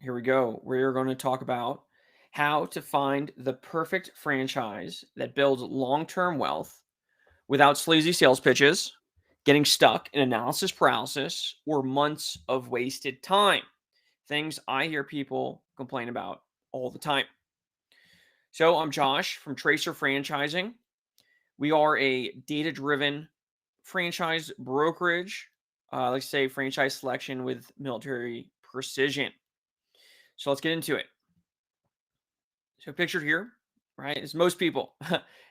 Here we go. We're going to talk about how to find the perfect franchise that builds long term wealth without sleazy sales pitches, getting stuck in analysis paralysis, or months of wasted time. Things I hear people complain about all the time. So, I'm Josh from Tracer Franchising. We are a data driven franchise brokerage, let's say franchise selection with military precision. So, let's get into it. So pictured here, right, is most people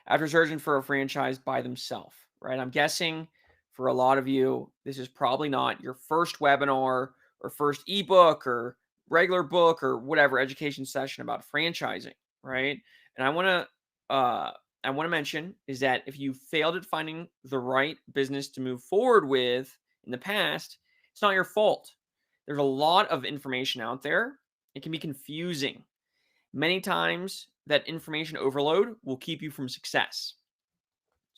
after searching for a franchise by themselves, right? I'm guessing for a lot of you, this is probably not your first webinar or first ebook or regular book or whatever education session about franchising, right? And I want to mention is that if you failed at finding the right business to move forward with in the past, it's not your fault. There's a lot of information out there. It can be confusing. Many times, that information overload will keep you from success.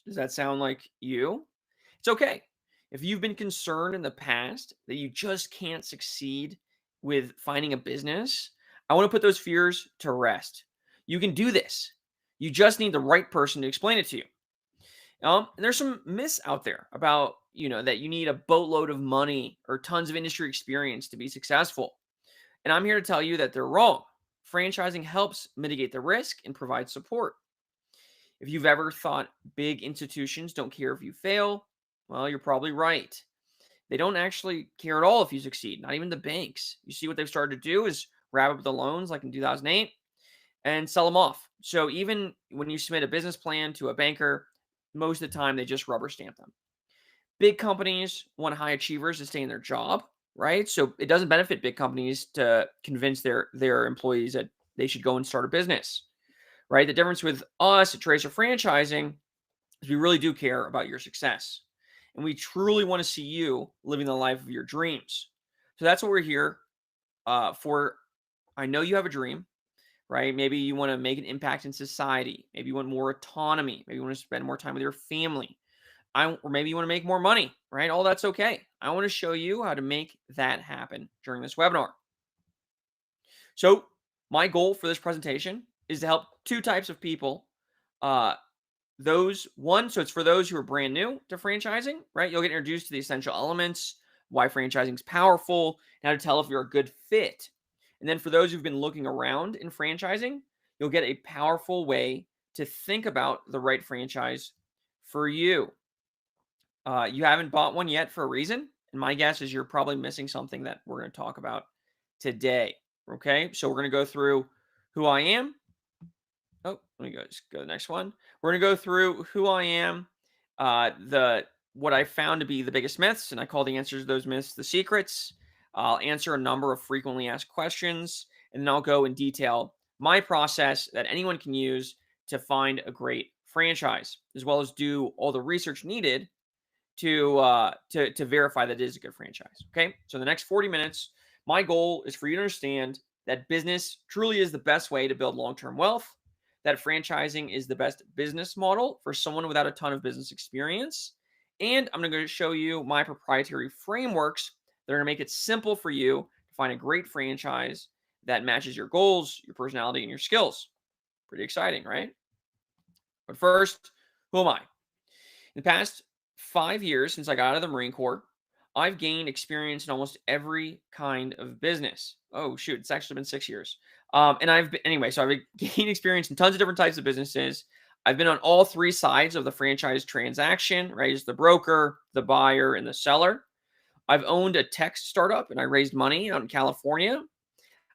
Does that sound like you? It's okay. If you've been concerned in the past that you just can't succeed with finding a business, I want to put those fears to rest. You can do this. You just need the right person to explain it to you. And there's some myths out there about, that you need a boatload of money or tons of industry experience to be successful. And I'm here to tell you that they're wrong. Franchising helps mitigate the risk and provide support. If you've ever thought big institutions don't care if you fail, well, you're probably right. They don't actually care at all if you succeed, not even the banks. You see what they've started to do is wrap up the loans like in 2008 and sell them off. So even when you submit a business plan to a banker, most of the time they just rubber stamp them. Big companies want high achievers to stay in their job, right? So it doesn't benefit big companies to convince their employees that they should go and start a business, right? The difference with us at Tracer Franchising is we really do care about your success, and we truly want to see you living the life of your dreams. So that's what we're here for. I know you have a dream, right? Maybe you want to make an impact in society. Maybe you want more autonomy. Maybe you want to spend more time with your family. Or maybe you want to make more money, right? All that's okay. I want to show you how to make that happen during this webinar. So my goal for this presentation is to help two types of people. So it's for those who are brand new to franchising, right? You'll get introduced to the essential elements, why franchising is powerful, and how to tell if you're a good fit. And then for those who've been looking around in franchising, you'll get a powerful way to think about the right franchise for you. You haven't bought one yet for a reason. And my guess is you're probably missing something that we're going to talk about today. Okay. So we're going to go through who I am. Oh, let me just go to the next one. We're going to go through who I am, what I found to be the biggest myths, and I call the answers to those myths the secrets. I'll answer a number of frequently asked questions, and then I'll go in detail my process that anyone can use to find a great franchise, as well as do all the research needed to verify that it is a good franchise. Okay, so in the next 40 minutes, my goal is for you to understand that business truly is the best way to build long-term wealth. That franchising is the best business model for someone without a ton of business experience. And I'm going to show you my proprietary frameworks that are going to make it simple for you to find a great franchise that matches your goals, your personality, and your skills. Pretty exciting, right? But first, who am I? In the past 5 years since I got out of the Marine Corps, I've gained experience in almost every kind of business. Oh, shoot. It's actually been 6 years. So I've gained experience in tons of different types of businesses. I've been on all three sides of the franchise transaction, right? As the broker, the buyer, and the seller. I've owned a tech startup and I raised money out in California.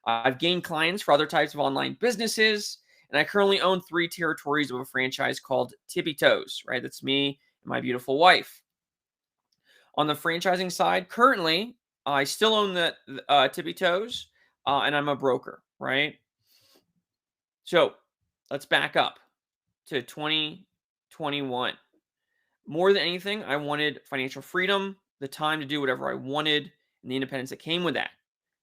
I've gained clients for other types of online businesses. And I currently own 3 territories of a franchise called Tippy Toes, right? That's me and my beautiful wife. On the franchising side, currently, I still own the Tippy Toes, and I'm a broker, right? So let's back up to 2021. More than anything, I wanted financial freedom, the time to do whatever I wanted, and the independence that came with that.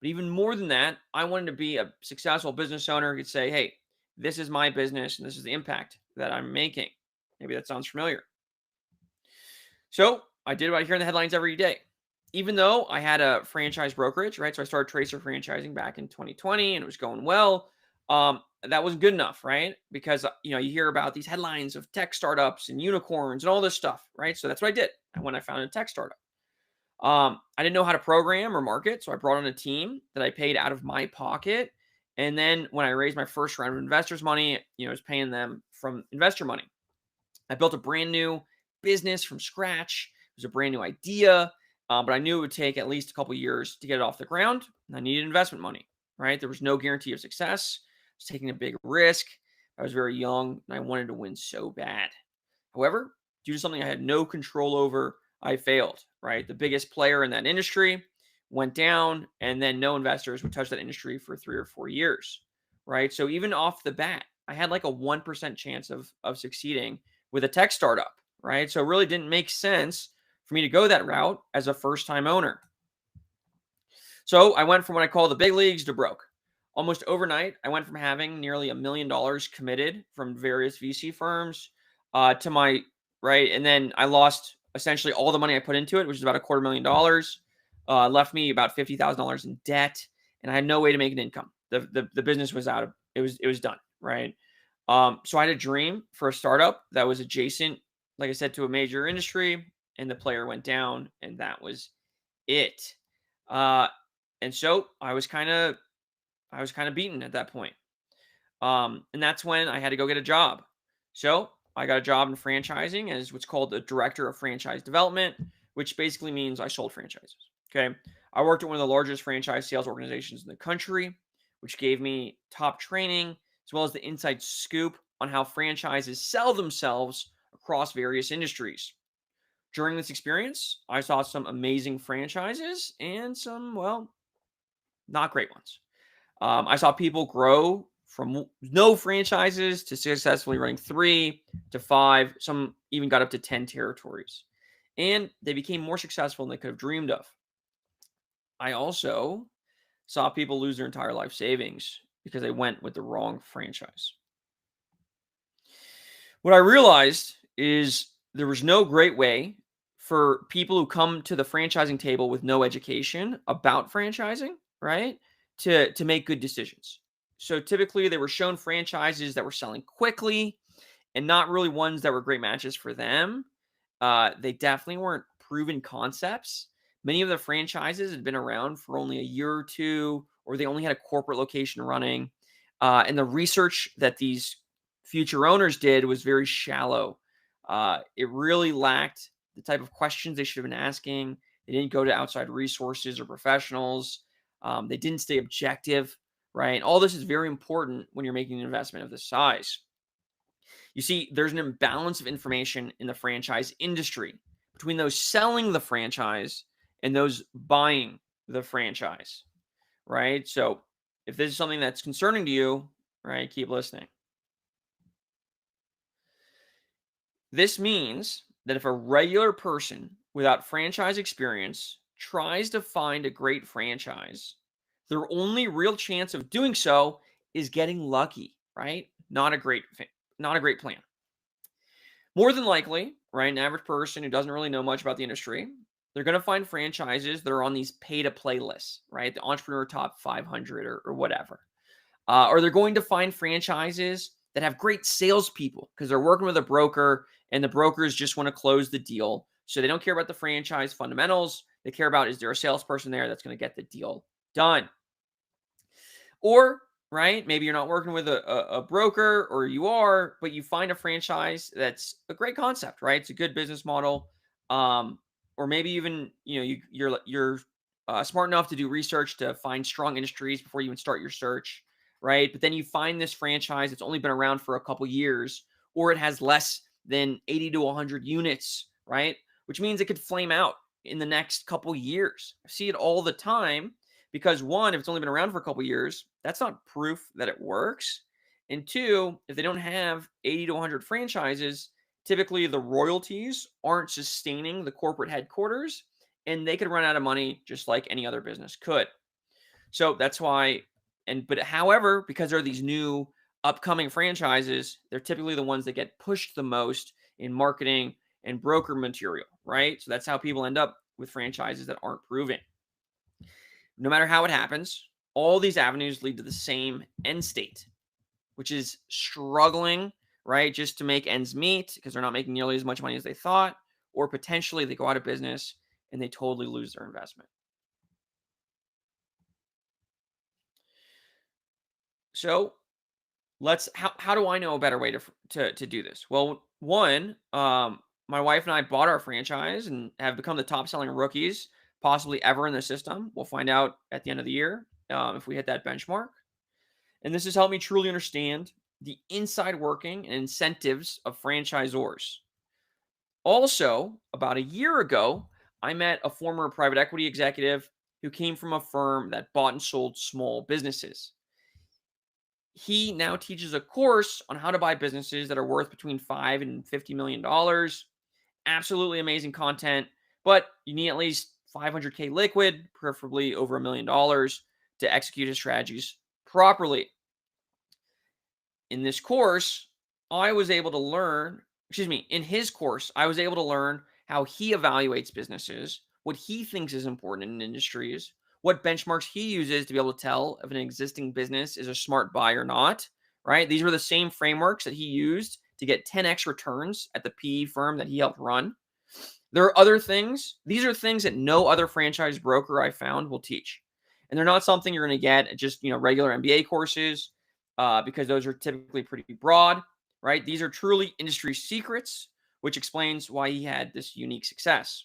But even more than that, I wanted to be a successful business owner who could say, hey, this is my business and this is the impact that I'm making. Maybe that sounds familiar. So I did what I hear in the headlines every day. even though I had a franchise brokerage, right? So I started Tracer franchising back in 2020 and it was going well. That wasn't good enough, right? Because you hear about these headlines of tech startups and unicorns and all this stuff, right? So that's what I did when I founded a tech startup. I didn't know how to program or market, so I brought on a team that I paid out of my pocket. And then when I raised my first round of investors' money, I was paying them from investor money. I built a brand new business from scratch. It was a brand new idea, but I knew it would take at least a couple years to get it off the ground. And I needed investment money, right? There was no guarantee of success. I was taking a big risk. I was very young and I wanted to win so bad. However, due to something I had no control over, I failed, right? The biggest player in that industry went down, and then no investors would touch that industry for 3 or 4 years, right? So even off the bat, I had like a 1% chance of succeeding with a tech startup, right? So it really didn't make sense for me to go that route as a first time owner. So I went from what I call the big leagues to broke. Almost overnight, I went from having nearly $1 million committed from various VC firms to my right. And then I lost essentially all the money I put into it, which is about $250,000. Left me about $50,000 in debt, and I had no way to make an income. The business was out of it was done, right? So I had a dream for a startup that was adjacent, like I said, to a major industry, and the player went down, and that was it. Uh, and so I was kind of beaten at that point. And that's when I had to go get a job. So I got a job in franchising as what's called the director of franchise development, which basically means I sold franchises. Okay. I worked at one of the largest franchise sales organizations in the country, which gave me top training as well as the inside scoop on how franchises sell themselves across various industries. During this experience, I saw some amazing franchises and some, well, not great ones. I saw people grow from no franchises to successfully running 3 to 5. Some even got up to 10 territories. And they became more successful than they could have dreamed of. I also saw people lose their entire life savings because they went with the wrong franchise. What I realized is there was no great way for people who come to the franchising table with no education about franchising, right? To make good decisions. So typically they were shown franchises that were selling quickly and not really ones that were great matches for them. They definitely weren't proven concepts. Many of the franchises had been around for only a year or two, or they only had a corporate location running. And the research that these future owners did was very shallow. It really lacked the type of questions they should have been asking. They didn't go to outside resources or professionals. They didn't stay objective, right? All this is very important when you're making an investment of this size. You see, there's an imbalance of information in the franchise industry between those selling the franchise and those buying the franchise, right? So if this is something that's concerning to you, right, keep listening. This means that if a regular person without franchise experience tries to find a great franchise, their only real chance of doing so is getting lucky, right? Not a great plan. More than likely, right, an average person who doesn't really know much about the industry, they're going to find franchises that are on these pay to play lists, right? The Entrepreneur Top 500 or whatever. Or they're going to find franchises that have great salespeople because they're working with a broker and the brokers just want to close the deal. So they don't care about the franchise fundamentals. They care about, is there a salesperson there that's going to get the deal done? Or, right, maybe you're not working with a broker, or you are, but you find a franchise that's a great concept, right? It's a good business model. Or maybe even, you're smart enough to do research to find strong industries before you even start your search, right? But then you find this franchise that's only been around for a couple years, or it has less than 80 to 100 units, right? Which means it could flame out in the next couple years. I see it all the time because one, if it's only been around for a couple years, that's not proof that it works. And two, if they don't have 80 to 100 franchises, typically the royalties aren't sustaining the corporate headquarters and they could run out of money just like any other business could. So that's why, but however, because there are these new upcoming franchises, they're typically the ones that get pushed the most in marketing and broker material, right? So that's how people end up with franchises that aren't proven. No matter how it happens, all these avenues lead to the same end state, which is struggling, right? Just to make ends meet because they're not making nearly as much money as they thought, or potentially they go out of business and they totally lose their investment. So how do I know a better way to do this? Well, one, my wife and I bought our franchise and have become the top selling rookies possibly ever in the system. We'll find out at the end of the year if we hit that benchmark. And this has helped me truly understand the inside working and incentives of franchisors. Also, about a year ago, I met a former private equity executive who came from a firm that bought and sold small businesses. He now teaches a course on how to buy businesses that are worth between $5 and $50 million. Absolutely amazing content, but you need at least 500K liquid, preferably over $1 million, to execute his strategies properly. In this course, I was able to learn, in his course, I was able to learn how he evaluates businesses, what he thinks is important in industries, what benchmarks he uses to be able to tell if an existing business is a smart buy or not, right? These were the same frameworks that he used to get 10x returns at the PE firm that he helped run. There are other things. These are things that no other franchise broker I found will teach. And they're not something you're going to get at just, regular MBA courses because those are typically pretty broad, right? These are truly industry secrets, which explains why he had this unique success.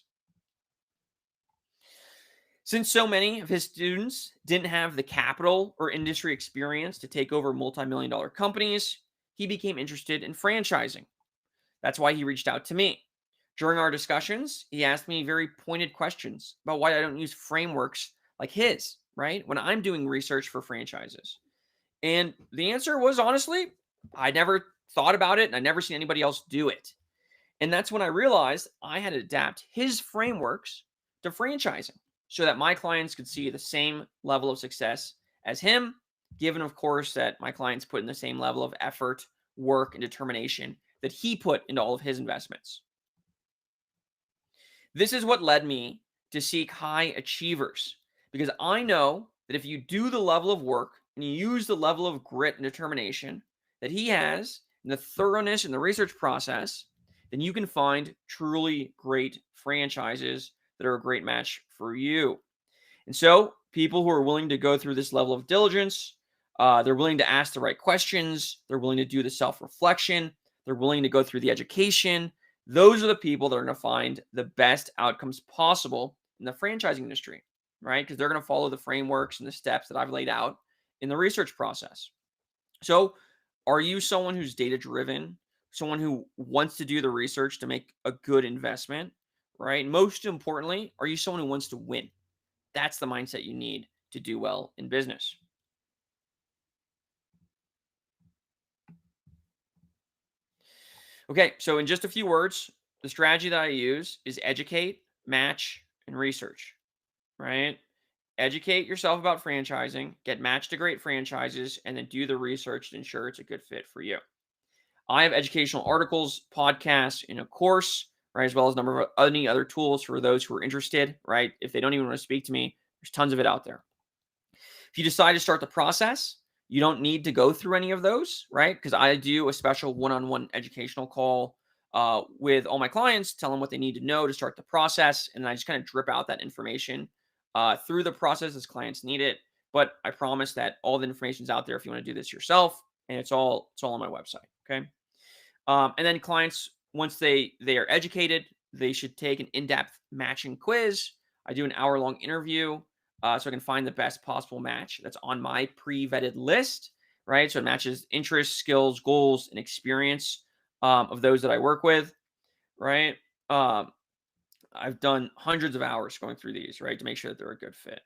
Since so many of his students didn't have the capital or industry experience to take over multi-million-dollar companies, he became interested in franchising. That's why he reached out to me. During our discussions, he asked me very pointed questions about why I don't use frameworks like his, right? When I'm doing research for franchises. And the answer was honestly, I never thought about it and I never seen anybody else do it. And that's when I realized I had to adapt his frameworks to franchising so that my clients could see the same level of success as him, given, of course, that my clients put in the same level of effort, work, and determination that he put into all of his investments. This is what led me to seek high achievers because I know that if you do the level of work and you use the level of grit and determination that he has and the thoroughness in the research process, then you can find truly great franchises that are a great match for you. And so, people who are willing to go through this level of diligence, they're willing to ask the right questions, they're willing to do the self reflection, they're willing to go through the education. Those are the people that are going to find the best outcomes possible in the franchising industry, right? Because they're going to follow the frameworks and the steps that I've laid out in the research process. So, are you someone who's data driven, someone who wants to do the research to make a good investment, right? Most importantly, are you someone who wants to win? That's the mindset you need to do well in business. Okay, so in just a few words, the strategy that I use is educate, match, and research, right? Educate yourself about franchising, get matched to great franchises, and then do the research to ensure it's a good fit for you. I have educational articles, podcasts, in a course, right, as well as a number of any other tools for those who are interested, right? If they don't even want to speak to me, there's tons of it out there. If you decide to start the process, you don't need to go through any of those, right? Because I do a special one-on-one educational call with all my clients, tell them what they need to know to start the process, and then I just kind of drip out that information through the process as clients need it. But I promise that all the information is out there if you want to do this yourself, and it's all on my website. Okay. And then clients, once they are educated, they should take an in-depth matching quiz. I do an hour-long interview so I can find the best possible match that's on my pre-vetted list, right? So it matches interests, skills, goals, and experience of those that I work with, right? Um, I've done hundreds of hours going through these, right, to make sure that they're a good fit.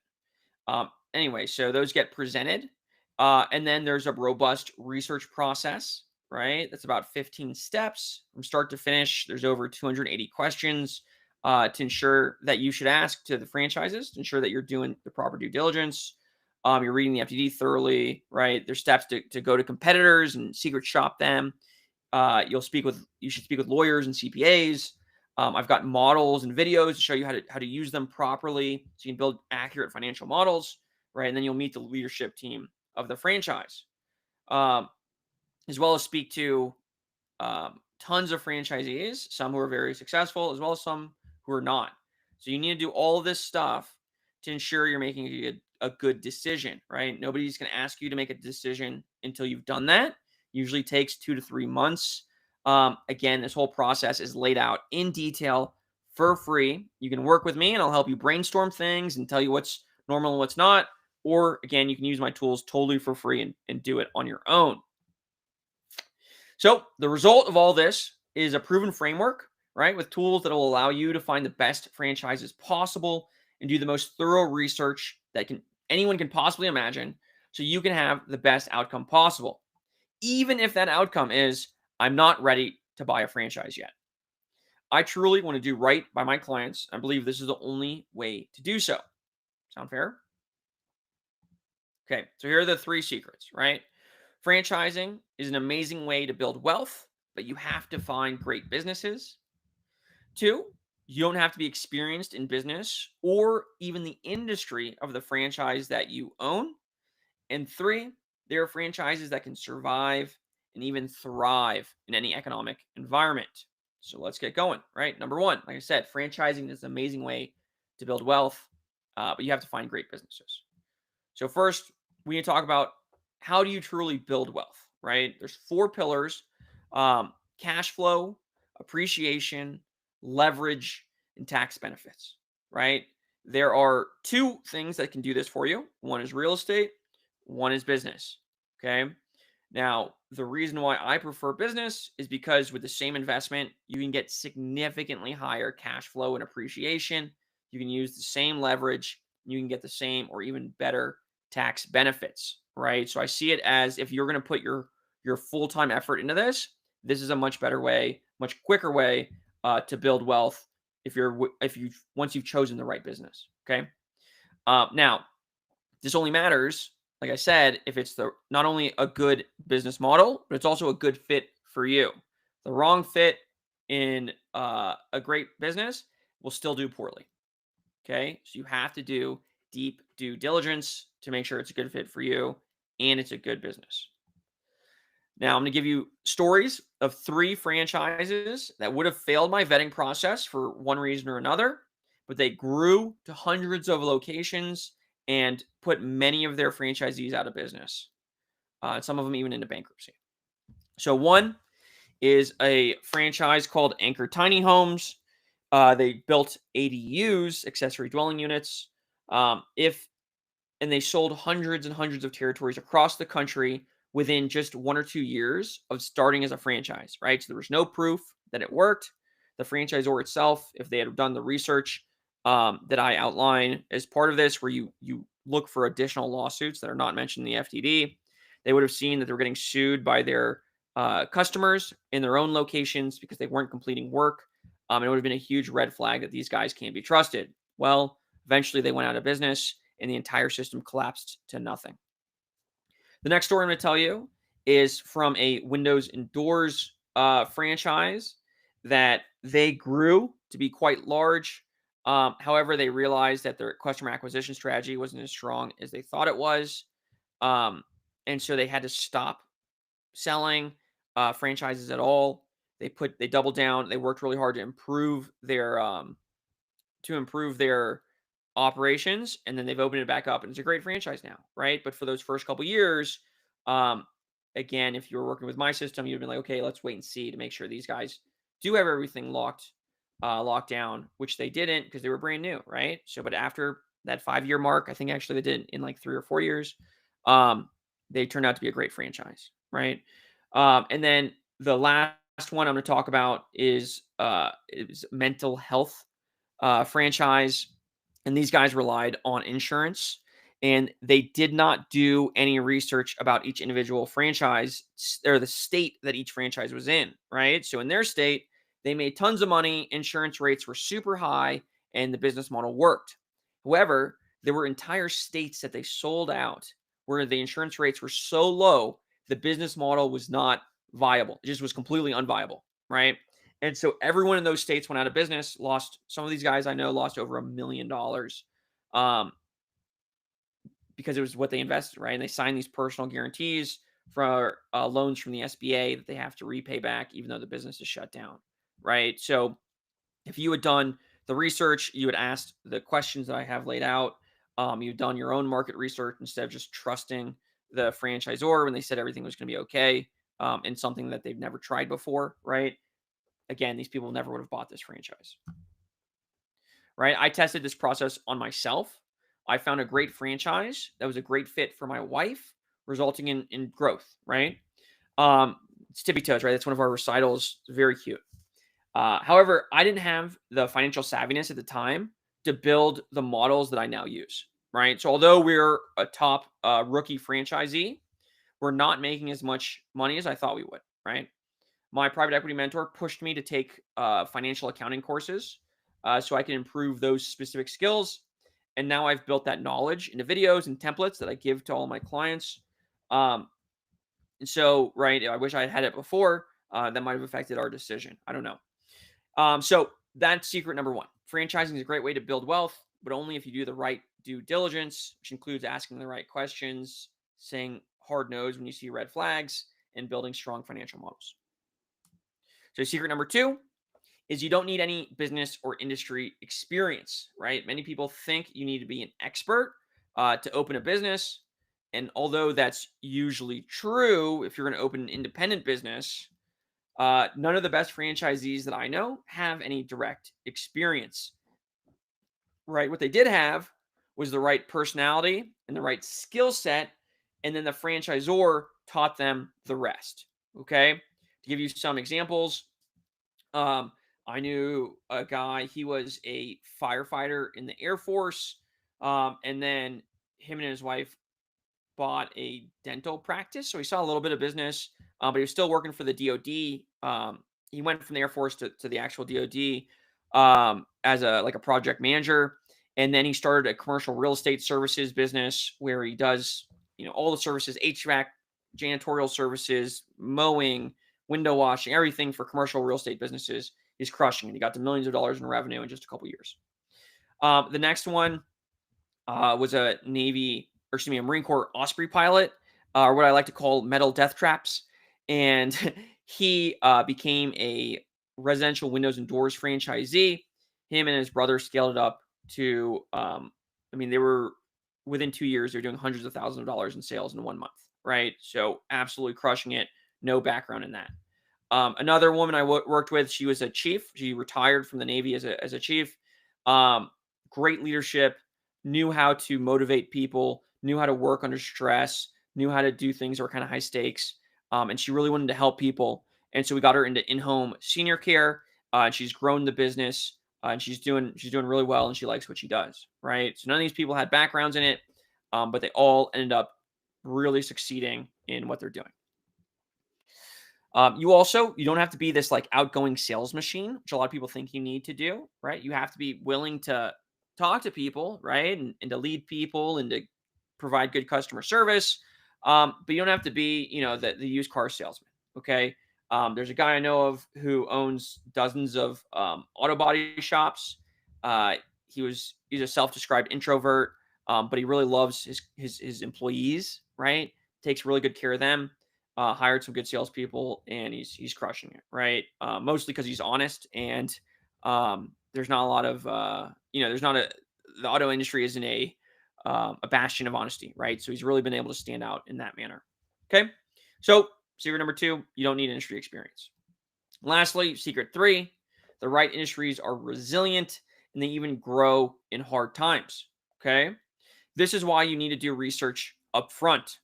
Anyway, so those get presented. And then there's a robust research process, right? That's about 15 steps from start to finish. There's over 280 questions to ensure that you should ask to the franchises to ensure that you're doing the proper due diligence. You're reading the FDD thoroughly, right? There's steps to go to competitors and secret shop them. You should speak with lawyers and CPAs. I've got models and videos to show you how to use them properly so you can build accurate financial models, right? And then you'll meet the leadership team of the franchise, um, as well as speak to tons of franchisees, some who are very successful, as well as some who are not. So you need to do all of this stuff to ensure you're making a good decision, right? Nobody's going to ask you to make a decision until you've done that. Usually takes 2 to 3 months. Again, this whole process is laid out in detail for free. You can work with me and I'll help you brainstorm things and tell you what's normal and what's not. Or again, you can use my tools totally for free and do it on your own. So the result of all this is a proven framework, right, with tools that will allow you to find the best franchises possible and do the most thorough research that can anyone can possibly imagine, so you can have the best outcome possible. Even if that outcome is I'm not ready to buy a franchise yet. I truly want to do right by my clients. I believe this is the only way to do so. Sound fair? Okay, so here are the 3 secrets, right? Franchising is an amazing way to build wealth, but you have to find great businesses. 2, you don't have to be experienced in business or even the industry of the franchise that you own. And 3, there are franchises that can survive and even thrive in any economic environment. So let's get going, right? Number 1, like I said, franchising is an amazing way to build wealth, but you have to find great businesses. So first, we need to talk about how do you truly build wealth, right? There's 4 pillars: cash flow, appreciation, leverage, and tax benefits, right? There are 2 things that can do this for you. One is real estate, one is business. Okay. Now, the reason why I prefer business is because with the same investment, you can get significantly higher cash flow and appreciation. You can use the same leverage, you can get the same or even better tax benefits, right? So I see it as if you're going to put your full-time effort into this, this is a much better way, much quicker way to build wealth if you once you've chosen the right business. Okay. Now, this only matters, like I said, if it's the not only a good business model, but it's also a good fit for you. The wrong fit in a great business will still do poorly. Okay, so you have to do deep due diligence to make sure it's a good fit for you and it's a good business. Now, I'm going to give you stories of 3 franchises that would have failed my vetting process for one reason or another, but they grew to hundreds of locations and put many of their franchisees out of business. Some of them even into bankruptcy. So, one is a franchise called Anchor Tiny Homes. They built ADUs, accessory dwelling units. If and they sold hundreds and hundreds of territories across the country within just 1 or 2 years of starting as a franchise, right? So there was no proof that it worked. The franchisor itself, if they had done the research that I outline as part of this, where you look for additional lawsuits that are not mentioned in the FTD, they would have seen that they were getting sued by their customers in their own locations because they weren't completing work. It would have been a huge red flag that these guys can't be trusted. Well, eventually they went out of business and the entire system collapsed to nothing. The next story I'm going to tell you is from a windows and doors franchise that they grew to be quite large. However, they realized that their customer acquisition strategy wasn't as strong as they thought it was. Um, and so they had to stop selling franchises at all. They doubled down. They worked really hard to improve their operations, and then they've opened it back up, and it's a great franchise now, right? But for those first couple years, um, again, if you were working with my system, you'd been like, okay, let's wait and see to make sure these guys do have everything locked down, which they didn't because they were brand new, right? So, but after that 5 year mark, I think actually they did in like 3 or 4 years. Um, they turned out to be a great franchise, right? And then the last one I'm going to talk about is mental health franchise, and these guys relied on insurance, and they did not do any research about each individual franchise or the state that each franchise was in, right? So in their state, they made tons of money, insurance rates were super high, and the business model worked. However, there were entire states that they sold out where the insurance rates were so low, the business model was not viable. It just was completely unviable, right? And so everyone in those states went out of business, lost some of these guys I know lost over $1 million um, because it was what they invested, right? And they signed these personal guarantees for loans from the SBA that they have to repay back, even though the business is shut down, right? So if you had done the research, you had asked the questions that I have laid out. You've done your own market research instead of just trusting the franchisor when they said everything was going to be okay, and something that they've never tried before, right? Again, these people never would have bought this franchise, right? I tested this process on myself. I found a great franchise that was a great fit for my wife, resulting in growth, right? Um, it's Tippy Toes, right? That's one of our recitals. Very cute. However, I didn't have the financial savviness at the time to build the models that I now use, right? So although we're a top rookie franchisee, we're not making as much money as I thought we would, right? My private equity mentor pushed me to take financial accounting courses so I can improve those specific skills. And now I've built that knowledge into videos and templates that I give to all my clients. Um, and so, right, I wish I had it before. That might have affected our decision. I don't know. So that's secret number one. Franchising is a great way to build wealth, but only if you do the right due diligence, which includes asking the right questions, saying hard no's when you see red flags, and building strong financial models. So, secret number two is you don't need any business or industry experience, right? Many people think you need to be an expert to open a business. And although that's usually true, if you're going to open an independent business, none of the best franchisees that I know have any direct experience, right? What they did have was the right personality and the right skill set, and then the franchisor taught them the rest. Okay, to give you some examples, um, I knew a guy. He was a firefighter in the Air Force, and then him and his wife bought a dental practice, so he saw a little bit of business, but he was still working for the DoD. He went from the Air Force to the actual DoD as a like a project manager, and then he started a commercial real estate services business where he does all the services, HVAC, janitorial services, mowing, window washing, everything for commercial real estate businesses. He's crushing it. He got to millions of dollars in revenue in just a couple years. The next one was a Navy, or excuse me, a Marine Corps Osprey pilot, or what I like to call metal death traps. And he became a residential windows and doors franchisee. Him and his brother scaled it up to, I mean, they were within 2 years, they're doing hundreds of thousands of dollars in sales in 1 month, right? So absolutely crushing it. No background in that. Another woman I worked with, she was a chief. She retired from the Navy as a chief. Um, Great leadership, knew how to motivate people, knew how to work under stress, knew how to do things that were kind of high stakes. And she really wanted to help people. And so we got her into in-home senior care. And she's grown the business, and she's doing really well, and she likes what she does. Right. So none of these people had backgrounds in it, but they all ended up really succeeding in what they're doing. You don't have to be this like outgoing sales machine, which a lot of people think you need to do, right? You have to be willing to talk to people, right? And to lead people and to provide good customer service. But you don't have to be, the used car salesman. Okay. There's a guy I know of who owns dozens of auto body shops. Uh, he's a self-described introvert, but he really loves his employees, right? Takes really good care of them. Hired some good salespeople, and he's crushing it, right? Mostly because he's honest, and there's not a lot of there's not a the auto industry isn't a bastion of honesty, right? So he's really been able to stand out in that manner. Okay, so secret number two, you don't need industry experience. Lastly, secret three, the right industries are resilient and they even grow in hard times. Okay, this is why you need to do research up front.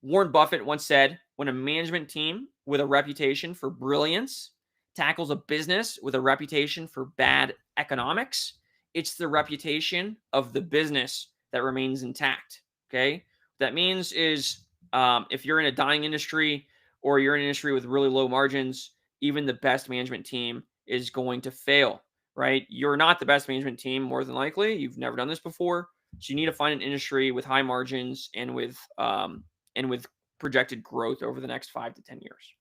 Warren Buffett once said, when a management team with a reputation for brilliance tackles a business with a reputation for bad economics, it's the reputation of the business that remains intact. Okay. What that means is if you're in a dying industry or you're in an industry with really low margins, even the best management team is going to fail, right? You're not the best management team, more than likely. You've never done this before. So you need to find an industry with high margins and with projected growth over the next 5 to 10 years.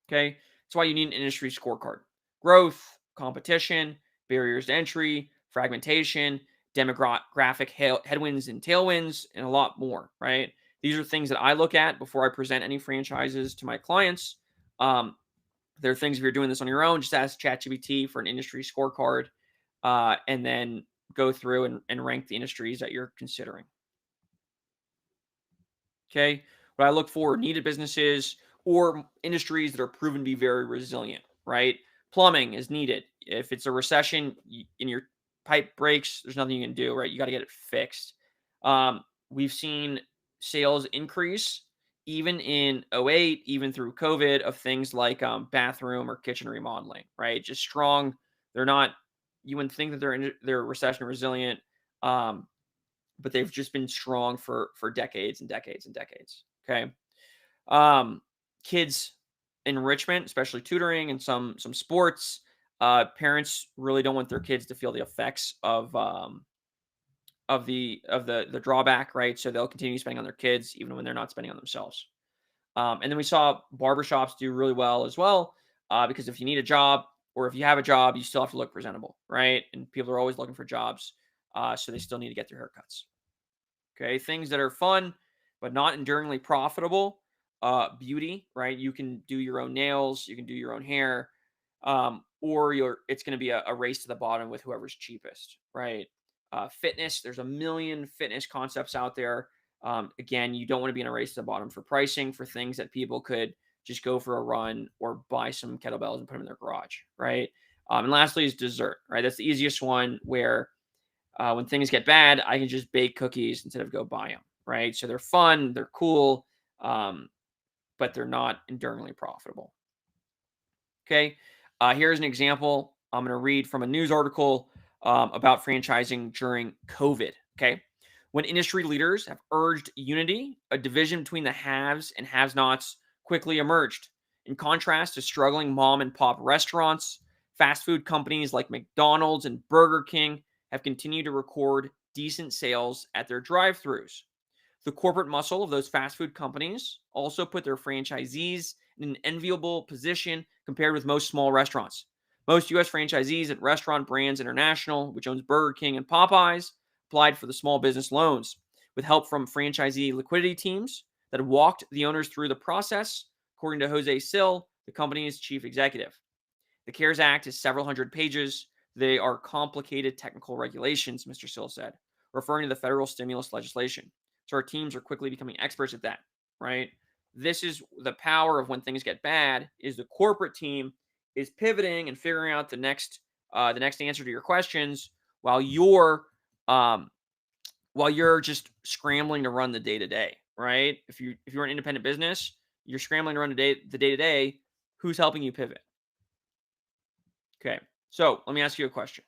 Okay. That's why you need an industry scorecard. growth, competition, barriers to entry, fragmentation, demographic headwinds and tailwinds, and a lot more, right? These are things that I look at before I present any franchises to my clients. Um, there are things, if you're doing this on your own, just ask ChatGPT for an industry scorecard, and then go through and rank the industries that you're considering. Okay. What I look for, needed businesses or industries that are proven to be very resilient, right? Plumbing is needed. If it's a recession and your pipe breaks, there's nothing you can do, right? You got to get it fixed. We've seen sales increase even in '08, even through COVID, of things like bathroom or kitchen remodeling, right? Just strong. They're not, you wouldn't think that they're recession resilient. Um, but they've just been strong for decades and decades and decades. Okay. Um, Kids enrichment, especially tutoring and some sports. Parents really don't want their kids to feel the effects of the drawback, right? So they'll continue spending on their kids even when they're not spending on themselves. And then we saw barbershops do really well as well, because if you need a job or if you have a job, you still have to look presentable, right? And people are always looking for jobs, so they still need to get their haircuts. Okay, things that are fun but not enduringly profitable. Beauty, right? You can do your own nails, you can do your own hair, or it's going to be a race to the bottom with whoever's cheapest, right? Fitness, there's a million fitness concepts out there. Again, you don't want to be in a race to the bottom for pricing for things that people could just go for a run or buy some kettlebells and put them in their garage, right? And lastly is dessert, right? That's the easiest one, where when things get bad, I can just bake cookies instead of go buy them, right? So they're fun, they're cool, um, but they're not enduringly profitable. Okay. Here's an example. I'm going to read from a news article about franchising during COVID. Okay. When industry leaders have urged unity, a division between the haves and have nots quickly emerged. In contrast to struggling mom and pop restaurants, fast food companies like McDonald's and Burger King have continued to record decent sales at their drive throughs. The corporate muscle of those fast food companies also put their franchisees in an enviable position compared with most small restaurants. Most U.S. franchisees at Restaurant Brands International, which owns Burger King and Popeyes, applied for the small business loans with help from franchisee liquidity teams that walked the owners through the process, according to Jose Sill, the company's chief executive. The CARES Act is several hundred pages. They are complicated technical regulations, Mr. Sill said, referring to the federal stimulus legislation. So our teams are quickly becoming experts at that, right? This is the power of when things get bad, is the corporate team is pivoting and figuring out the next answer to your questions, while um you're just scrambling to run the day to day, right? If you're an independent business, you're scrambling to run the day to day. Who's helping you pivot? Okay. So let me ask you a question.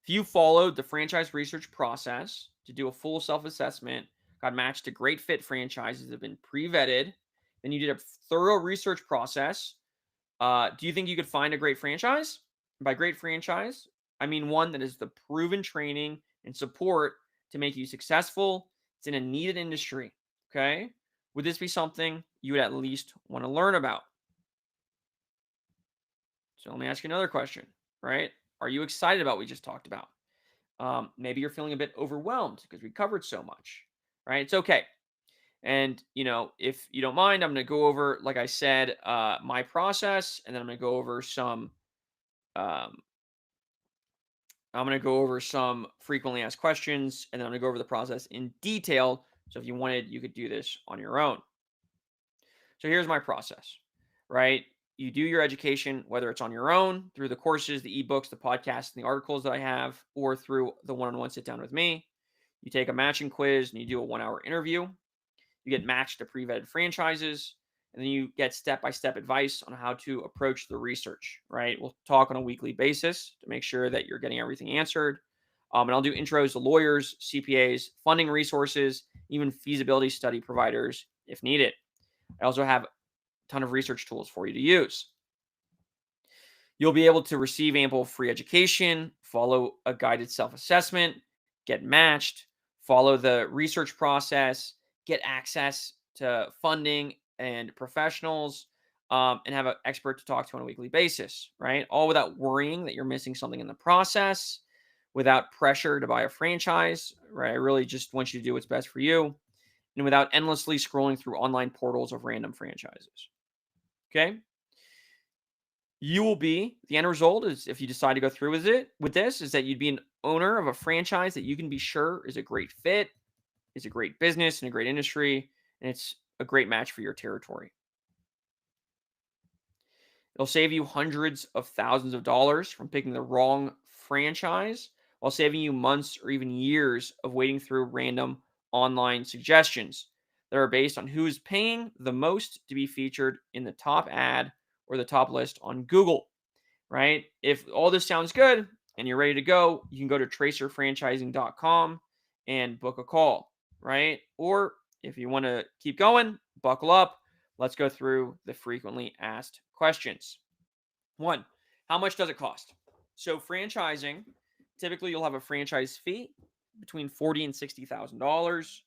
If you followed the franchise research process to do a full self assessment, got matched to great fit franchises that have been pre vetted, then you did a thorough research process, do you think you could find a great franchise? By great franchise, I mean one that is the proven training and support to make you successful. It's in a needed industry. Okay. Would this be something you would at least want to learn about? So let me ask you another question, right? Are you excited about what we just talked about? Maybe you're feeling a bit overwhelmed because we covered so much, right? It's okay. And, if you don't mind, I'm going to go over, like I said, my process, and then um, I'm going to go over some frequently asked questions, and then I'm going to go over the process in detail. So if you wanted, you could do this on your own. So here's my process, right? You do your education, whether it's on your own, through the courses, the ebooks, the podcasts, and the articles that I have, or through the one on one sit down with me. You take a matching quiz and you do a 1 hour interview. You get matched to pre vetted franchises, and then you get step by step advice on how to approach the research, right? We'll talk on a weekly basis to make sure that you're getting everything answered. And I'll do intros to lawyers, CPAs, funding resources, even feasibility study providers if needed. I also have a ton of research tools for you to use. You'll be able to receive ample free education, follow a guided self assessment, get matched, follow the research process, get access to funding and professionals, and have an expert to talk to on a weekly basis, right? All without worrying that you're missing something in the process, without pressure to buy a franchise, right? I really just want you to do what's best for you, and without endlessly scrolling through online portals of random franchises. Okay. You will be the end result is if you decide to go through with this is that you'd be an owner of a franchise that you can be sure is a great fit, is a great business and a great industry, and it's a great match for your territory. It'll save you hundreds of thousands of dollars from picking the wrong franchise while saving you months or even years of waiting through random online suggestions that are based on who's paying the most to be featured in the top ad or the top list on Google, right? If all this sounds good and you're ready to go, you can go to tracerfranchising.com and book a call, right? Or if you want to keep going, buckle up. Let's go through the frequently asked questions. One, how much does it cost? So franchising, typically you'll have a franchise fee between $40,000 and $60,000,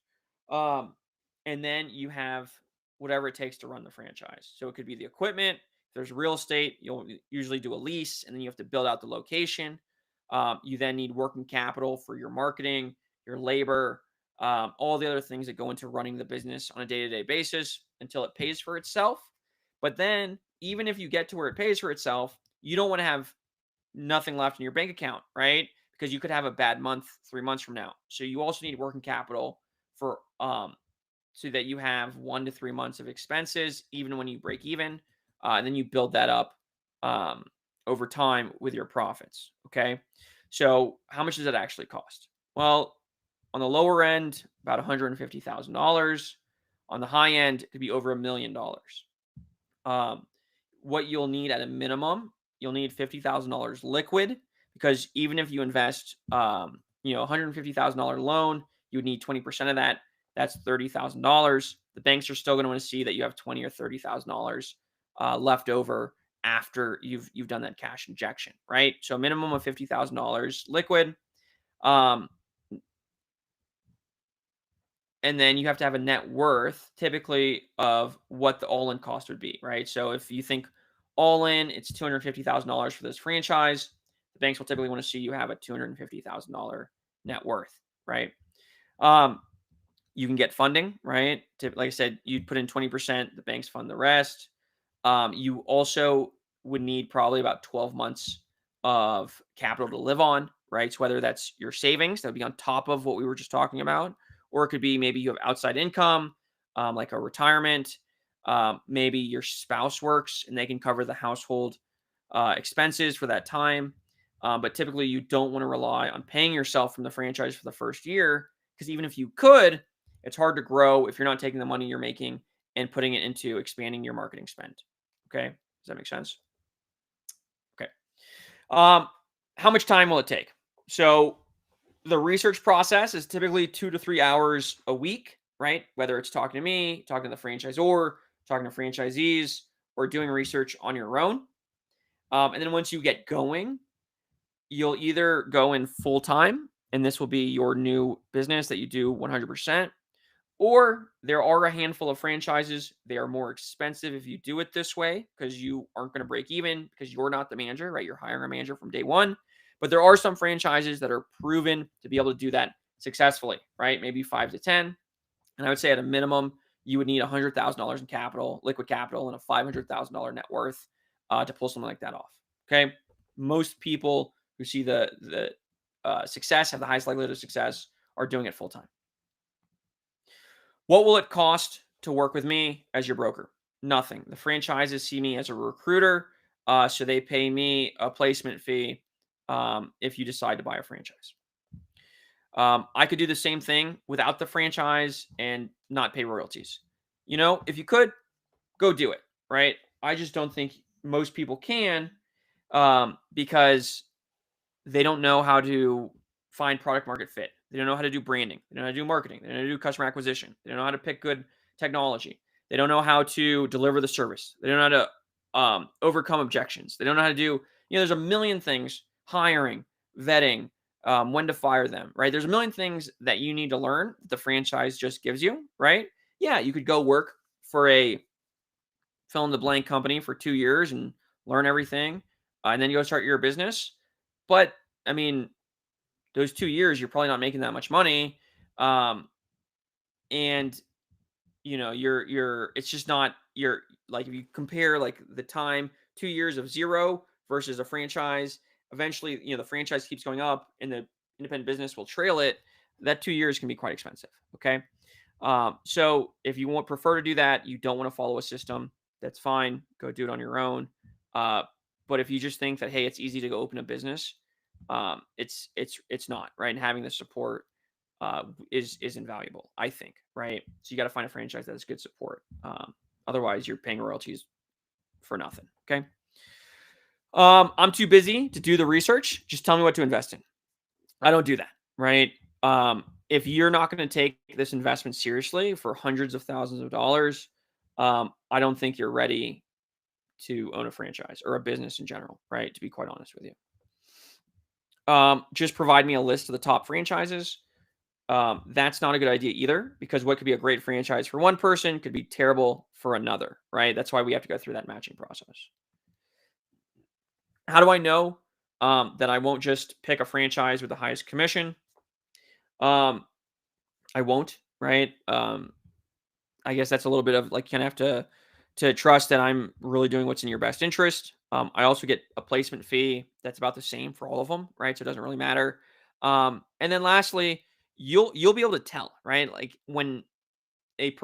um, and then you have whatever it takes to run the franchise. So it could be the equipment. If there's real estate, you'll usually do a lease, and then you have to build out the location. You then need working capital for your marketing, your labor, all the other things that go into running the business on a day-to-day basis until it pays for itself. But then, even if you get to where it pays for itself, you don't want to have nothing left in your bank account, right? Because you could have a bad month 3 months from now. So you also need working capital for so that you have 1 to 3 months of expenses, even when you break even, and then you build that up um, over time with your profits. Okay, so how much does that actually cost? Well, on the lower end, about $150,000. On the high end, it could be over $1 million. Um, what you'll need at a minimum, you'll need $50,000 liquid because even if you invest, $150,000 loan, you would need 20% of that. That's $30,000. The banks are still going to want to see that you have 20 or $30,000 left over after you've done that cash injection, right? So a minimum of $50,000 liquid. Um, and then you have to have a net worth typically of what the all-in cost would be, right? So if you think all in, it's $250,000 for this franchise, the banks will typically want to see you have a $250,000 net worth, right? Um, you can get funding, right? Like I said, you'd put in 20%, the banks fund the rest. You also would need probably about 12 months of capital to live on, right? So whether that's your savings, that would be on top of what we were just talking about, or it could be maybe you have outside income, like a retirement. Maybe your spouse works and they can cover the household expenses for that time. But typically, you don't want to rely on paying yourself from the franchise for the first year because even if you could, it's hard to grow if you're not taking the money you're making and putting it into expanding your marketing spend. Okay. Does that make sense? Okay. Um, how much time will it take? So the research process is typically 2 to 3 hours a week, right? Whether it's talking to me, talking to the franchisor, talking to franchisees, or doing research on your own. And then once you get going, you'll either go in full time, and this will be your new business that you do 100%, or there are a handful of franchises. They are more expensive if you do it this way because you aren't going to break even because you're not the manager, right? You're hiring a manager from day one. But there are some franchises that are proven to be able to do that successfully, right? Maybe 5 to 10. And I would say at a minimum, you would need $100,000 in capital, liquid capital, and a $500,000 net worth to pull something like that off. Okay. Most people who see the success, have the highest likelihood of success, are doing it full time. What will it cost to work with me as your broker? Nothing. The franchises see me as a recruiter, so they pay me a placement fee if you decide to buy a franchise. I could do the same thing without the franchise and not pay royalties. If you could, go do it, right? I just don't think most people can because they don't know how to find product market fit. They don't know how to do branding. They don't know how to do marketing. They don't know how to do customer acquisition. They don't know how to pick good technology. They don't know how to deliver the service. They don't know how to overcome objections. They don't know how to do, there's a million things, hiring, vetting, when to fire them, right? There's a million things that you need to learn that the franchise just gives you, right? Yeah, you could go work for a fill in the blank company for 2 years and learn everything, and then you go start your business. But I mean, those 2 years, you're probably not making that much money, and you're it's just not you're like if you compare like the time 2 years of zero versus a franchise, eventually the franchise keeps going up and the independent business will trail it. That 2 years can be quite expensive. Okay. So if you want prefer to do that, you don't want to follow a system, that's fine, go do it on your own. uh, but if you just think that, hey, it's easy to go open a business, it's not right, and having the support is invaluable, I think, right? So you got to find a franchise that has good support. Otherwise, you're paying royalties for nothing. Okay. I'm too busy to do the research. Just tell me what to invest in. I don't do that, right? If you're not going to take this investment seriously for hundreds of thousands of dollars, I don't think you're ready to own a franchise or a business in general, right? To be quite honest with you, just provide me a list of the top franchises. That's not a good idea either, because what could be a great franchise for one person could be terrible for another, right? That's why we have to go through that matching process. How do I know that I won't just pick a franchise with the highest commission? Um, I won't, right? I guess that's a little bit of like, you kind of have to trust that I'm really doing what's in your best interest. I also get a placement fee that's about the same for all of them, right? So it doesn't really matter. And then lastly, you'll be able to tell, right? Like when a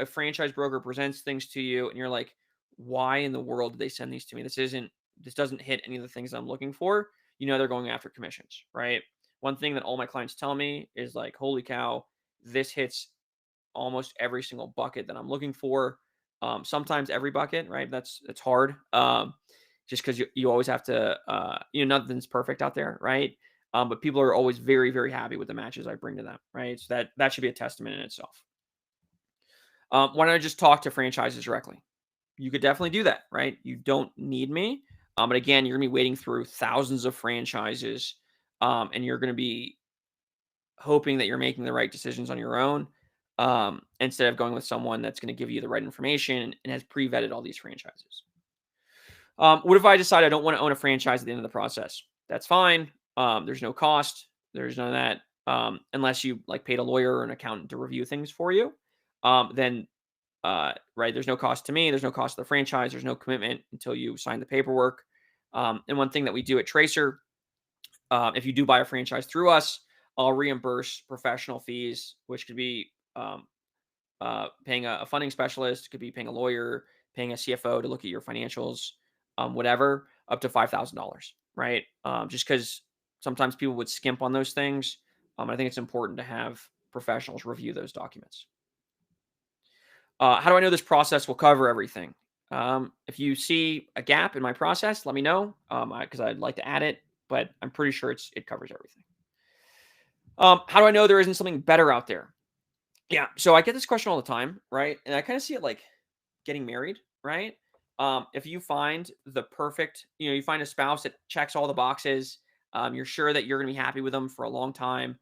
franchise broker presents things to you and you're like, why in the world did they send these to me? This doesn't hit any of the things I'm looking for. They're going after commissions, right? One thing that all my clients tell me is like, holy cow, this hits almost every single bucket that I'm looking for. Sometimes every bucket, right? That's hard. Just because you always have to, nothing's perfect out there, right? But people are always very, very happy with the matches I bring to them, right? So that should be a testament in itself. Why don't I just talk to franchises directly? You could definitely do that, right? You don't need me. But again, you're gonna be wading through thousands of franchises, and you're gonna be hoping that you're making the right decisions on your own, instead of going with someone that's going to give you the right information and has pre-vetted all these franchises. What if I decide I don't want to own a franchise at the end of the process? That's fine. There's no cost. There's none of that. Unless you like paid a lawyer or an accountant to review things for you. Then right, there's no cost to me. There's no cost to the franchise. There's no commitment until you sign the paperwork. And one thing that we do at Tracer, if you do buy a franchise through us, I'll reimburse professional fees, which could be paying a funding specialist, could be paying a lawyer, paying a CFO to look at your financials, whatever, up to $5,000, right? Just because sometimes people would skimp on those things. I think it's important to have professionals review those documents. How do I know this process will cover everything? If you see a gap in my process, let me know, because I'd like to add it, but I'm pretty sure it covers everything. How do I know there isn't something better out there? Yeah, so I get this question all the time, right? And I kind of see it like getting married, right? If you find the perfect, you find a spouse that checks all the boxes, you're sure that you're going to be happy with them for a long time,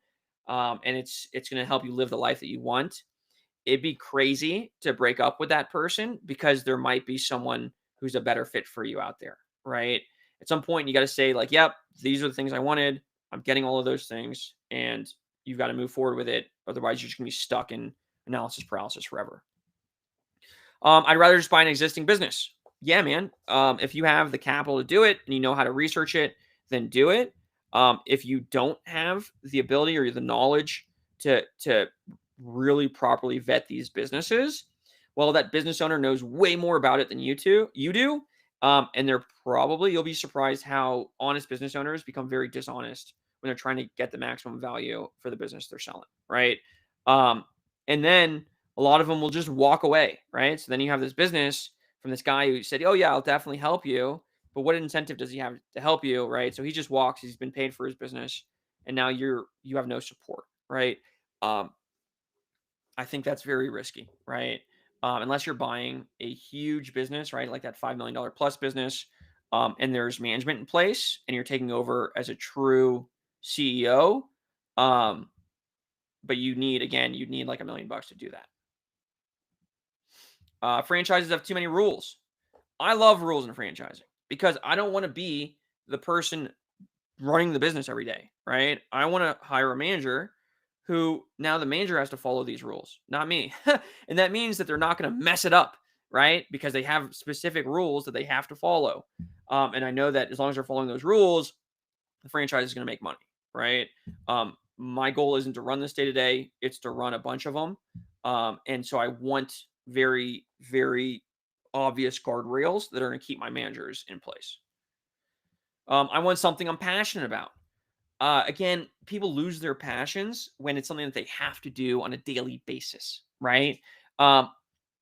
and it's going to help you live the life that you want. It'd be crazy to break up with that person because there might be someone who's a better fit for you out there, right? At some point, you got to say like, "Yep, these are the things I wanted. I'm getting all of those things," and you've got to move forward with it. Otherwise, you're just gonna be stuck in analysis paralysis forever. I'd rather just buy an existing business. Yeah, man. If you have the capital to do it and you know how to research it, then do it. If you don't have the ability or the knowledge to really properly vet these businesses, well, that business owner knows way more about it than you do. And you'll be surprised how honest business owners become very dishonest when they're trying to get the maximum value for the business they're selling, right? Um, and then a lot of them will just walk away, right? So then you have this business from this guy who said, "Oh yeah, I'll definitely help you," but what incentive does he have to help you, right? So he just walks. He's been paid for his business, and now you have no support, right? Um, I think that's very risky, right? Unless you're buying a huge business, right, like that $5 million plus business, and there's management in place, and you're taking over as a true CEO. Um, but you need like $1 million to do that. Franchises have too many rules. I love rules in franchising because I don't want to be the person running the business every day, right? I want to hire a manager who now the manager has to follow these rules, not me. And that means that they're not going to mess it up, right? Because they have specific rules that they have to follow. And I know that as long as they're following those rules, the franchise is going to make money, right? My goal isn't to run this day to day; it's to run a bunch of them, and so I want very, very obvious guardrails that are going to keep my managers in place. I want something I'm passionate about. Again, people lose their passions when it's something that they have to do on a daily basis, right? Um,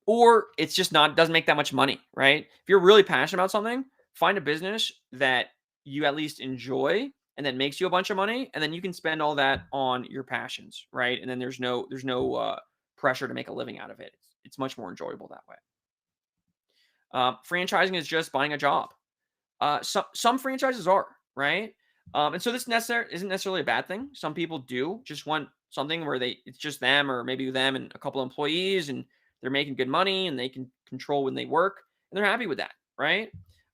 or it's just not doesn't make that much money, right? If you're really passionate about something, find a business that you at least enjoy and that makes you a bunch of money, and then you can spend all that on your passions, right? And then there's no pressure to make a living out of it. It's much more enjoyable that way. Franchising is just buying a job. Some franchises are, right? And so this isn't necessarily a bad thing. Some people do just want something where it's just them or maybe them and a couple employees and they're making good money and they can control when they work and they're happy with that, right?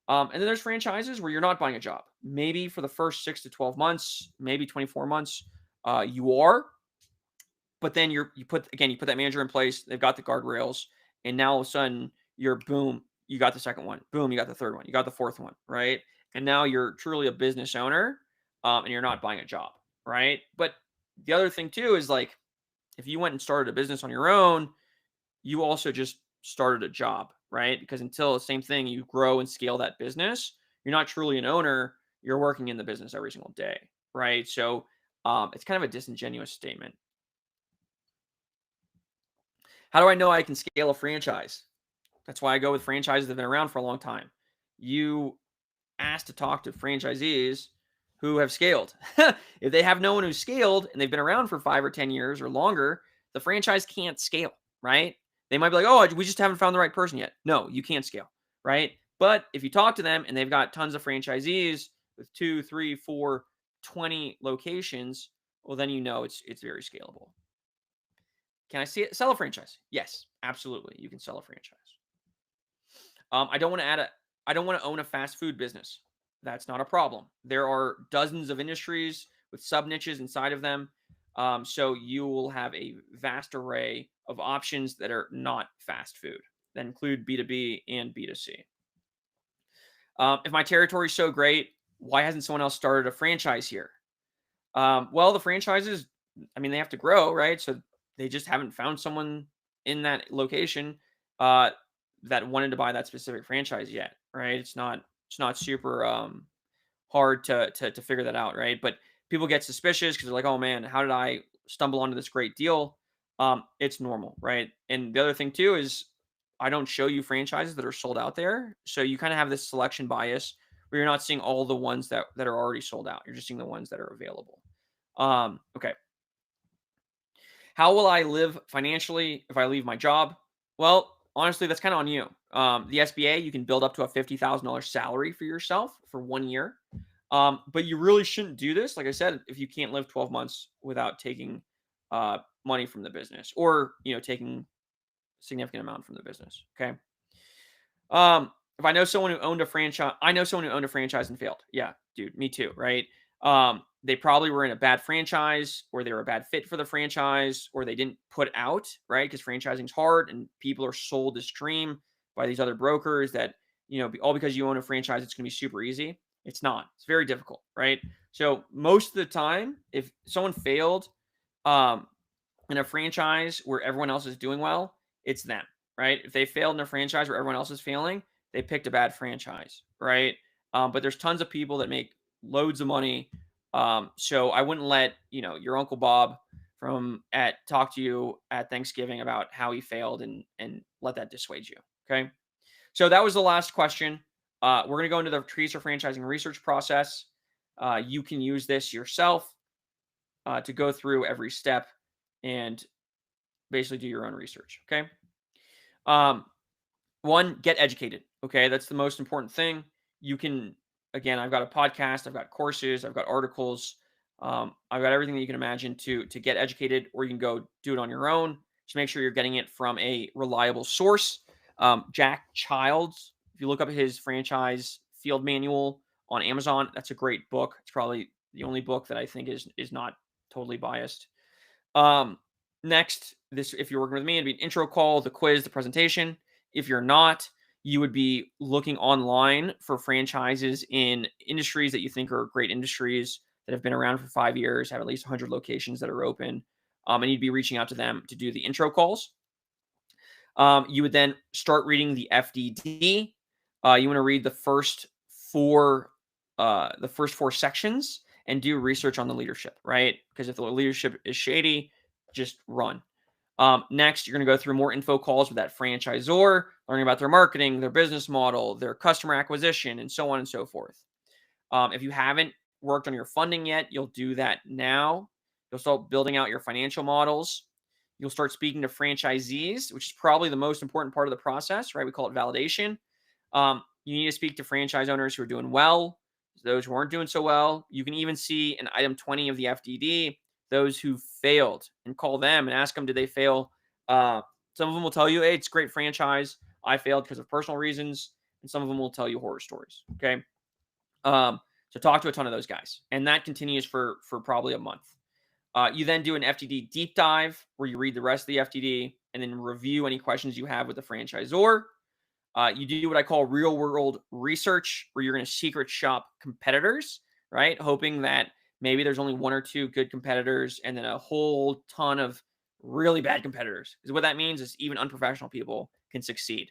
And then there's franchises where you're not buying a job. Maybe for the first 6 to 12 months, maybe 24 months, you are, but then you put that manager in place. They've got the guardrails, and now all of a sudden you're boom, you got the second one, boom, you got the third one, you got the fourth one, right? And now you're truly a business owner, and you're not buying a job, right? But the other thing too is like if you went and started a business on your own, you also just started a job, right? Because until the same thing, you grow and scale that business, you're not truly an owner. You're working in the business every single day, right? So it's kind of a disingenuous statement. How do I know I can scale a franchise? That's why I go with franchises that have been around for a long time. You ask to talk to franchisees who have scaled. If they have no one who's scaled and they've been around for 5 or 10 years or longer, the franchise can't scale, right? They might be like, oh, we just haven't found the right person yet. No, you can't scale, right? But if you talk to them and they've got tons of franchisees with 2, 3, 4, 20 locations, well, then you know it's very scalable. Can I see it? Sell a franchise? Yes, absolutely. You can sell a franchise. I don't want to add a. I don't want to own a fast food business. That's not a problem. There are dozens of industries with sub niches inside of them, so you will have a vast array of options that are not fast food that include B2B and B2C. If my territory is so great, why hasn't someone else started a franchise here? Well, the franchises, I mean, they have to grow, right? So they just haven't found someone in that location uh, that wanted to buy that specific franchise yet, right? It's not super hard to figure that out, right? But people get suspicious because they're like, oh man, how did I stumble onto this great deal? It's normal, right? And the other thing too is I don't show you franchises that are sold out there, so you kind of have this selection bias where you're not seeing all the ones that are already sold out. You're just seeing the ones that are available. Okay. How will I live financially if I leave my job? Well, honestly, that's kind of on you. The SBA, you can build up to a $50,000 salary for yourself for 1 year. But you really shouldn't do this. Like I said, if you can't live 12 months without taking money from the business or, taking significant amount from the business. Okay. If I know someone who owned a franchise, I know someone who owned a franchise and failed. Yeah, dude, me too, right? They probably were in a bad franchise, or they were a bad fit for the franchise, or they didn't put out, right? Because franchising's hard, and people are sold this dream by these other brokers that all because you own a franchise, it's going to be super easy. It's not. It's very difficult, right? So most of the time, if someone failed, um, in a franchise where everyone else is doing well, it's them, right? If they failed in a franchise where everyone else is failing, they picked a bad franchise, right? But there's tons of people that make loads of money. So I wouldn't let your Uncle Bob from at talk to you at Thanksgiving about how he failed and let that dissuade you. Okay. So that was the last question. We're gonna go into the trees for franchising research process. You can use this yourself to go through every step and basically do your own research. Okay. Um, One, get educated. Okay. That's the most important thing. You can, again, I've got a podcast, I've got courses, I've got articles, I've got everything that you can imagine to get educated, or you can go do it on your own. Just make sure you're getting it from a reliable source. Jack Childs If you look up his franchise field manual on Amazon, that's a great book. It's probably the only book that I think is not totally biased. Um, Next, this if you're working with me, it'd be an intro call, the quiz, the presentation. If you're not, you would be looking online for franchises in industries that you think are great industries that have been around for 5 years, have at least 100 locations that are open, and you'd be reaching out to them to do the intro calls. You would then start reading the FDD. You want to read the first four sections and do research on the leadership, right? Because if the leadership is shady, just run. Next, you're going to go through more info calls with that franchisor, learning about their marketing, their business model, their customer acquisition, and so on and so forth. If you haven't worked on your funding yet, you'll do that now. You'll start building out your financial models. You'll start speaking to franchisees, which is probably the most important part of the process, right? We call it validation. You need to speak to franchise owners who are doing well, those who aren't doing so well. You can even see in item 20 of the FDD, those who failed, and call them and ask them, did they fail? Some of them will tell you, hey, it's a great franchise. I failed because of personal reasons. And some of them will tell you horror stories. Okay. So talk to a ton of those guys. And that continues for probably a month. You then do an FTD deep dive where you read the rest of the FTD and then review any questions you have with the franchisor. You do what I call real world research, where you're going to secret shop competitors, right? Hoping that maybe there's only one or two good competitors and then a whole ton of really bad competitors. Because what that means is even unprofessional people can succeed.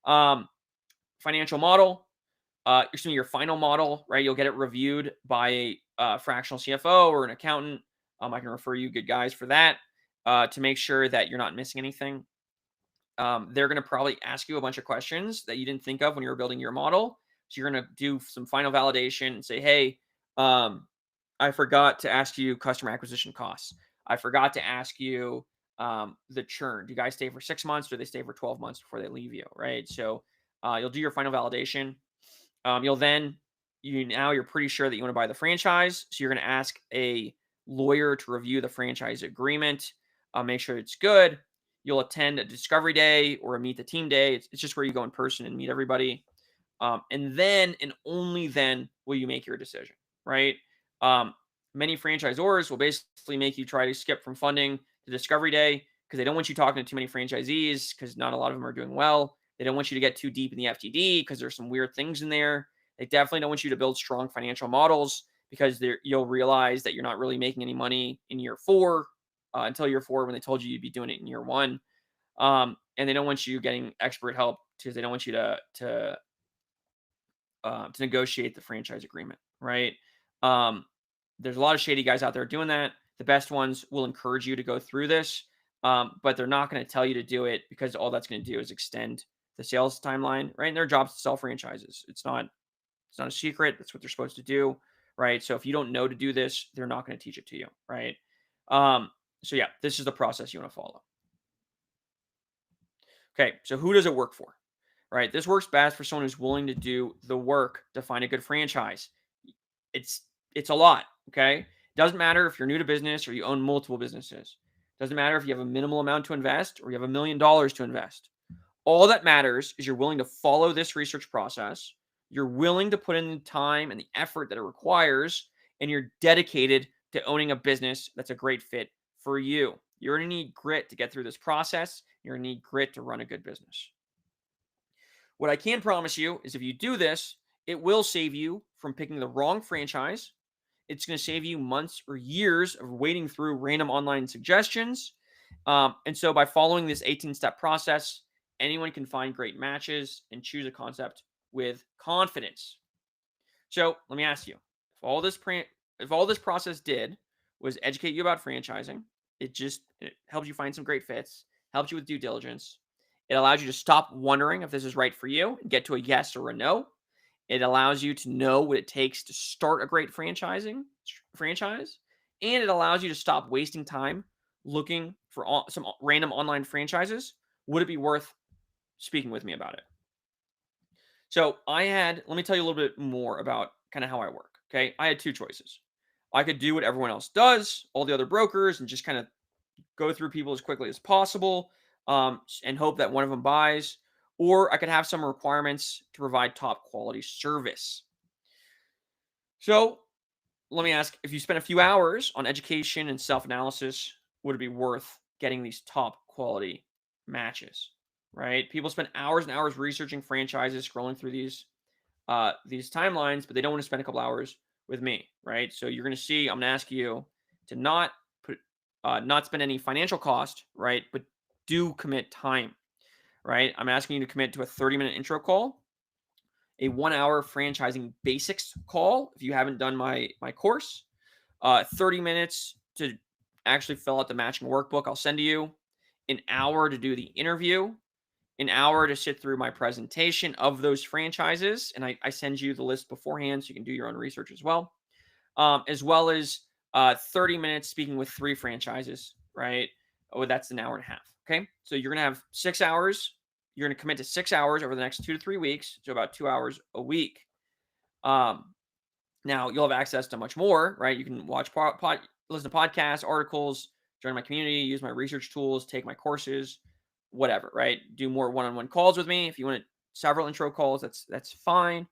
Financial model. Your final model, right? You'll get it reviewed by a fractional CFO or an accountant. I can refer you good guys for that to make sure that you're not missing anything. They're going to probably ask you a bunch of questions that you didn't think of when you were building your model. So you're going to do some final validation and say, hey, I forgot to ask you customer acquisition costs. I forgot to ask you the churn. Do you guys stay for 6 months or do they stay for 12 months before they leave you, right? So you'll do your final validation. You're pretty sure that you want to buy the franchise. So you're going to ask a lawyer to review the franchise agreement, make sure it's good. You'll attend a discovery day or a meet the team day. It's just where you go in person and meet everybody. And then and only then will you make your decision, right? Many franchisors will basically make you try to skip from funding to discovery day because they don't want you talking to too many franchisees because not a lot of them are doing well. They don't want you to get too deep in the FTD because there's some weird things in there. They definitely don't want you to build strong financial models because you'll realize that you're not really making any money in year 4 until year 4 when they told you you'd be doing it in year 1. And they don't want you getting expert help because they don't want you to negotiate the franchise agreement, right? There's a lot of shady guys out there doing that. The best ones will encourage you to go through this, but they're not going to tell you to do it because all that's going to do is extend the sales timeline, right? And their job is to sell franchises. It's not a secret. That's what they're supposed to do, right? So if you don't know to do this, they're not going to teach it to you, right? So yeah, this is the process you want to follow. Okay, so who does it work for? Right, this works best for someone who's willing to do the work to find a good franchise. It's a lot. Okay, doesn't matter if you're new to business or you own multiple businesses. Doesn't matter if you have a minimal amount to invest or you have $1 million to invest. All that matters is you're willing to follow this research process. You're willing to put in the time and the effort that it requires, and you're dedicated to owning a business that's a great fit for you. You're going to need grit to get through this process. You're going to need grit to run a good business. What I can promise you is if you do this, it will save you from picking the wrong franchise. It's going to save you months or years of waiting through random online suggestions. And so by following this 18-step process, anyone can find great matches and choose a concept with confidence. So let me ask you, if all this process did was educate you about franchising, it helps you find some great fits, helps you with due diligence. It allows you to stop wondering if this is right for you and get to a yes or a no. It allows you to know what it takes to start a great franchise, and it allows you to stop wasting time looking for some random online franchises. Would it be worth speaking with me about it? So let me tell you a little bit more about kind of how I work. Okay. I had two choices. I could do what everyone else does, all the other brokers, and just kind of go through people as quickly as possible and hope that one of them buys. or I could have some requirements to provide top quality service. So let me ask, if you spend a few hours on education and self analysis, would it be worth getting these top quality matches? Right? People spend hours and hours researching franchises, scrolling through these timelines, but they don't want to spend a couple hours with me, right? So you're going to see, I'm going to ask you to put, not spend any financial cost, right? But do commit time, right? I'm asking you to commit to a 30-minute intro call, a 1 hour franchising basics call if you haven't done my course, 30 minutes to actually fill out the matching workbook I'll send to you, an hour to do the interview, an hour to sit through my presentation of those franchises. And I send you the list beforehand so you can do your own research as well as 30 minutes speaking with 3 franchises, right? Oh, that's an hour and a half. Okay. So you're going to have 6 hours. You're going to commit to 6 hours over the next 2 to 3 weeks. So about 2 hours a week. Um, Now you'll have access to much more, right? You can listen to podcasts, articles, join my community, use my research tools, take my courses, whatever, right? Do more one-on-one calls with me. If you want several intro calls, that's fine.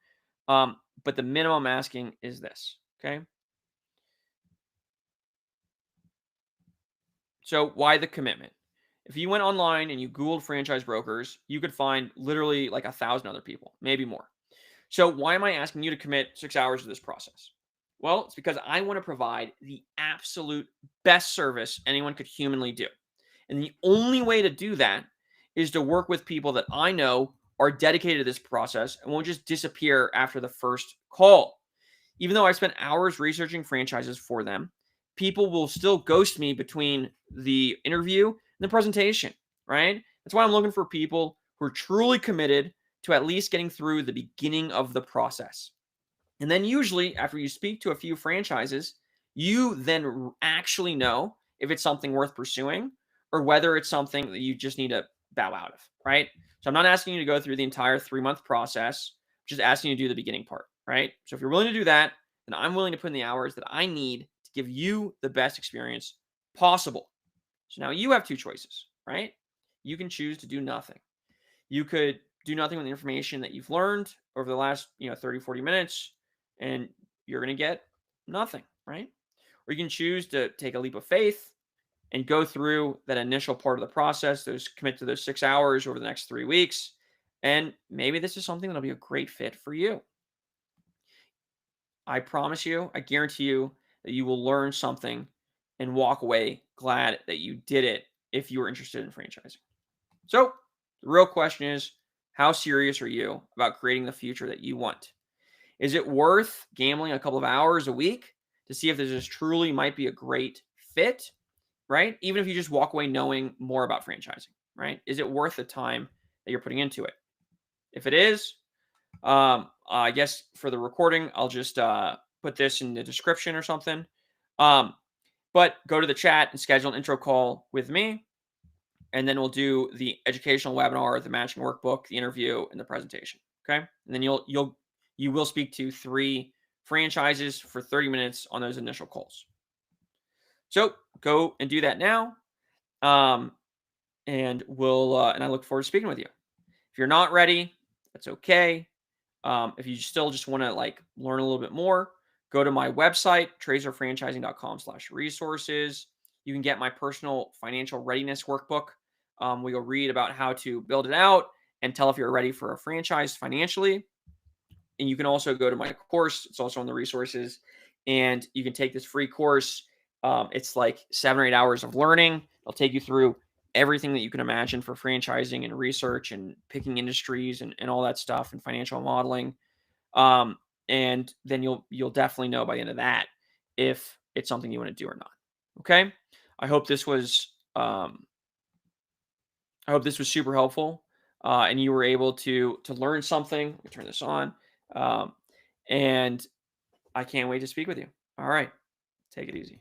But the minimum I'm asking is this, okay? So why the commitment? If you went online and you Googled franchise brokers, you could find literally like 1,000 other people, maybe more. So why am I asking you to commit 6 hours to this process? Well, it's because I want to provide the absolute best service anyone could humanly do. And the only way to do that is to work with people that I know are dedicated to this process and won't just disappear after the first call. Even though I spent hours researching franchises for them, people will still ghost me between the interview and the presentation, right? That's why I'm looking for people who are truly committed to at least getting through the beginning of the process. And then usually after you speak to a few franchises, you then actually know if it's something worth pursuing or whether it's something that you just need to bow out of, right? So I'm not asking you to go through the entire 3-month process, just asking you to do the beginning part, right? So if you're willing to do that, then I'm willing to put in the hours that I need to give you the best experience possible. So now you have 2 choices, right? You can choose to do nothing. You could do nothing with the information that you've learned over the last 30 40 minutes, and you're going to get nothing, right? Or you can choose to take a leap of faith and go through that initial part of the process, those commit to those 6 hours over the next 3 weeks, and maybe this is something that'll be a great fit for you. I promise you, I guarantee you that you will learn something and walk away glad that you did it if you were interested in franchising. So the real question is, how serious are you about creating the future that you want? Is it worth gambling a couple of hours a week to see if this truly might be a great fit, right? Even if you just walk away knowing more about franchising, right? Is it worth the time that you're putting into it? If it is, I guess for the recording, I'll just put this in the description or something. Um, but go to the chat and schedule an intro call with me, and then we'll do the educational webinar, the matching workbook, the interview, and the presentation. Okay, and then you will speak to 3 franchises for 30 minutes on those initial calls. So go and do that now, um, and I look forward to speaking with you. If you're not ready, that's okay. If you still just want to like learn a little bit more, go to my website, tracerfranchising.com/resources. You can get my personal financial readiness workbook. We will read about how to build it out and tell if you're ready for a franchise financially. And you can also go to my course. It's also on the resources, and you can take this free course. It's like 7 or 8 hours of learning. It'll take you through everything that you can imagine for franchising and research and picking industries and all that stuff and financial modeling. Um, and then you'll definitely know by the end of that if it's something you want to do or not. Okay. I hope this was um, I hope this was super helpful, and you were able to learn something. Let me turn this on, um, and I can't wait to speak with you. All right, take it easy.